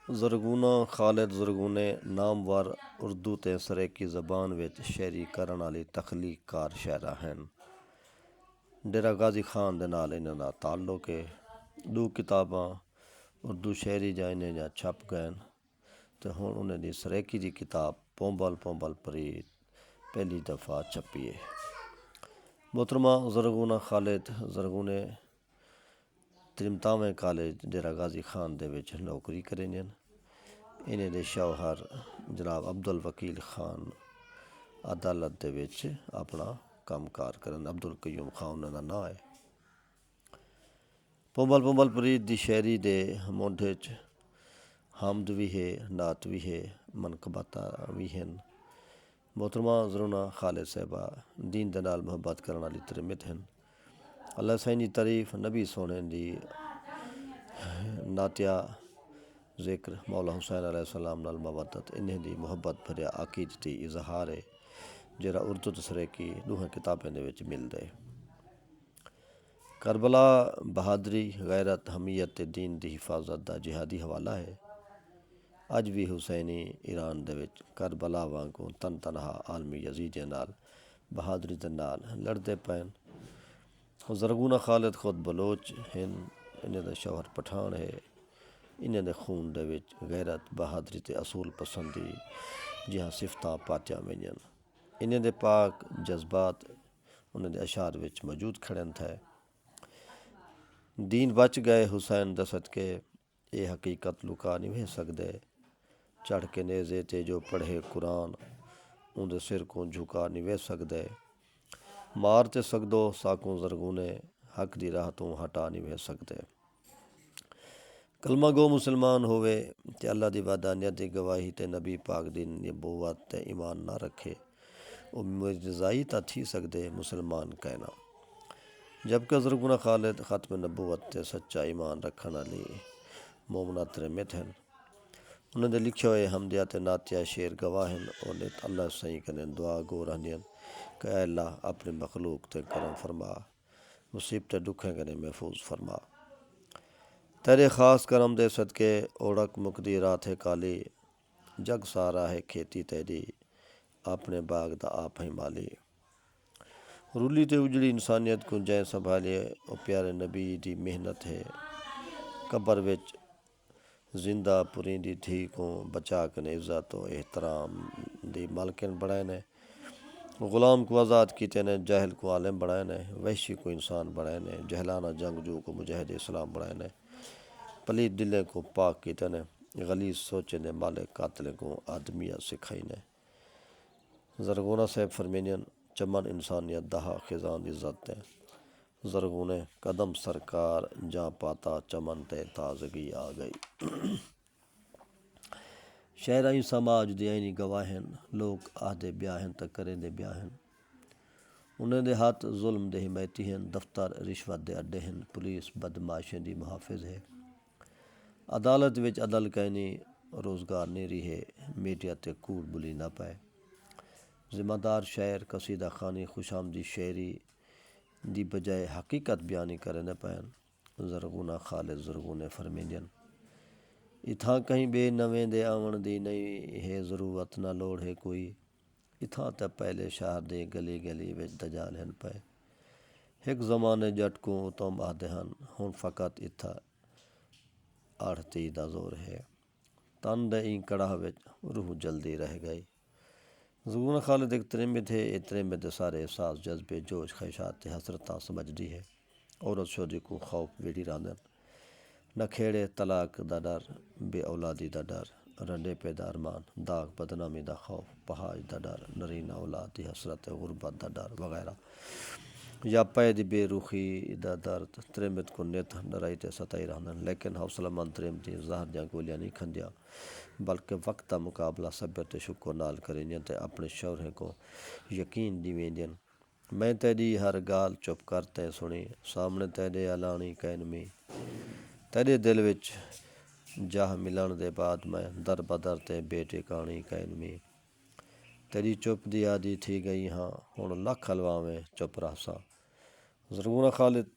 زرغونہ خالد زرغونے نامور اردو تے سریکی زبان وچ شاعری کرن والی تخلیق کار شاعرہ ہیں۔ ڈیرہ غازی خان دے نال انہاں دا تعلق ہے۔ 2 کتاباں اردو شاعری جا انہیں جا چھپ گئے تے ہن انہیں دی سریکی دی کتاب پونبل پونبل پرید پہلی دفعہ چھپی ہے۔ محترمہ زرغونہ خالد زرغونے ترمتاویں کالج ڈیرہ غازی خان دے وچ نوکری کریں۔ انہیں دے شوہر جناب عبدالوکیل خان عدالت دے وچ اپنا کام کار کرن۔ عبدالقیوم خان انہاں دا نام ہے۔ پونبل پونبل پرید دی شاعری دے مونڈے وچ حمد بھی ہے، نعت بھی ہے، منقبت بھی ہیں۔ محترمہ زرغونہ خالد صاحبہ دین دے نال محبت کرن والی ترمت ہیں۔ اللہ سائیں دی تعریف، نبی سونے دی نعتیہ ذکر، مولا حسین علیہ السلام نال مودت، انہیں دی محبت بھریا عقیدتی اظہار ہے جہاں اردو تے سریکی دوہاں کتابیں دے وچ ملدا ہے۔ کربلا بہادری، غیرت، حمیت تے دین دی حفاظت دا جہادی حوالہ ہے۔ اج بھی حسینی ایران دے وچ کربلا وانگوں تن تنہا عالمی یزیدیاں نال بہادری دے نال لڑدے پین۔ زرغونہ خالد خود بلوچ ہیں، انہیں دا شوہر پٹھان ہے۔ انہیں دے خون دے وچ غیرت، بہادری تے اصول پسندی جہاں صفتاں پاتیاں وینیاں۔ انہیں دے پاک جذبات انہیں دے اشعار وچ موجود کھڑن تھے۔ دین بچ گئے حسین دے صدقے، اے حقیقت لکا نہیں وے سکدے۔ چڑھ کے نیزے تے جو پڑھے قرآن، ان دے سر کو جھکا نہیں وے سکدے۔ مار تے سکدو ساکوں زرغونے، حق دی راہ تو ہٹا نہیں وے سکدے۔ کلمہ گو مسلمان ہوئے تے اللہ دی وحدانیت دی گواہی تے نبی پاک دی نبوت تے ایمان نہ رکھے، او مرزائی تا تھی سکدے مسلمان کہنا۔ جبکہ زرغونہ خالد ختم نبوت تے سچا ایمان رکھن والی مومنہ ترمت ہیں۔ انہیں دے لکھے ہوئے حمدیہ تے نعتیہ شعر گواہ ہیں۔ انہیں اللہ سائیں کنے دعا گو رہنیاں کہ اے اللہ اپنی مخلوق تے کرم فرما، مصیبت دکھیں کنے محفوظ فرما۔ تیرے خاص کرم دے صدقے اوڑک مکدی رات ہے کالی، جگ سارا ہے کھیتی تیری، اپنے باغ دا آپ ہی مالی۔ رولی تے اجڑی انسانیت کو جائیں سنبھالے، او پیارے نبی دی محنت ہے۔ قبر وچ زندہ پرندی تھی کو بچا کنے عزت و احترام دی مالکن بڑھائے نے۔ غلام کو آزاد کیتے نے، جاہل کو عالم بڑھائے نے، وحشی کو انسان بڑھائے نے، جہلانہ جنگجو کو مجاہد اسلام بڑھائے نے، پلید دلیں کو پاک کیتے نے، غلیظ سوچے نے مالک قاتلیں کو آدمیت سکھائی نے۔ زرغونہ صاحب فرمینین چمن انسانیت دہا خزاں دی عزت دیں، زرغونے قدم سرکار جاں پاتا چمن تے تازگی آ گئی۔ شاعرائیں سماج دی عینی گواہ ہیں، لوگ آہدے بیاہ ہیں تے کریں دے بیاہ ہیں۔ انہیں دے ہاتھ ظلم دے حمایتی ہیں، دفتر رشوت دے اڈے ہیں، پولیس بدماشیں دی محافظ ہے۔ عدالت وچ عدل کہنی روزگار نہیں رہے، میڈیا تے کوڑ بلی نہ پائے۔ ذمہ دار شاعر قصیدہ خوانی خوش آمدی شاعری دی بجائے حقیقت بیانی کرنے پائیں۔ زرغونہ خالد زرغونے فرمیندین اتھاں کہیں بے نویں دے آون دی نہیں ہے ضرورت، نہ لوڑ ہے کوئی، اتھاں تے پہلے شہر دے گلی گلی وچ دجال ہیں پائے۔ ایک زمانے جٹ کو اتم آہدے ہن، ہن فقط اتھا آڑتی دا زور ہے، تن دے این کڑاہ وچ روح جلدی رہ گئی۔ زرغونہ خالد ایک ترمت ہے، یہ ترمت دے سارے احساس جذبے جوش خواہشات تے حسرتاں سمجھدی ہے۔ عورت شودی کو خوف ویڑی راندن، نہ کھیڑے طلاق دا ڈر، بے اولادی دا ڈر، رنڈے پیدا ارمان، داغ بدنامی دا خوف، پہاج دا ڈر، نرینہ اولاد دی حسرت غربت دا ڈر وغیرہ۔ یا پے دی بے روخی دا درد ترمت کو نت ڈرائی تے ستائی رہندن، لیکن حوصلہ مند ترمتی زہر دیاں گولیاں نہیں کھندیاں، بلکہ وقت دا مقابلہ صبر تے شکر نال کرینیاں تے اپنے شوہرے کو یقین دیویندین۔ میں تیری ہر گال چپ کرتے سنی، سامنے تیرے علانی کینمی، تیرے دل وچ جاہ ملن دے بعد میں در بدر تے بے ٹکانی کینمی، تیری چپ دی عادی تھی گئی ہاں، ہن لکھ حلواویں چپ رہساں۔ زرغونہ خالد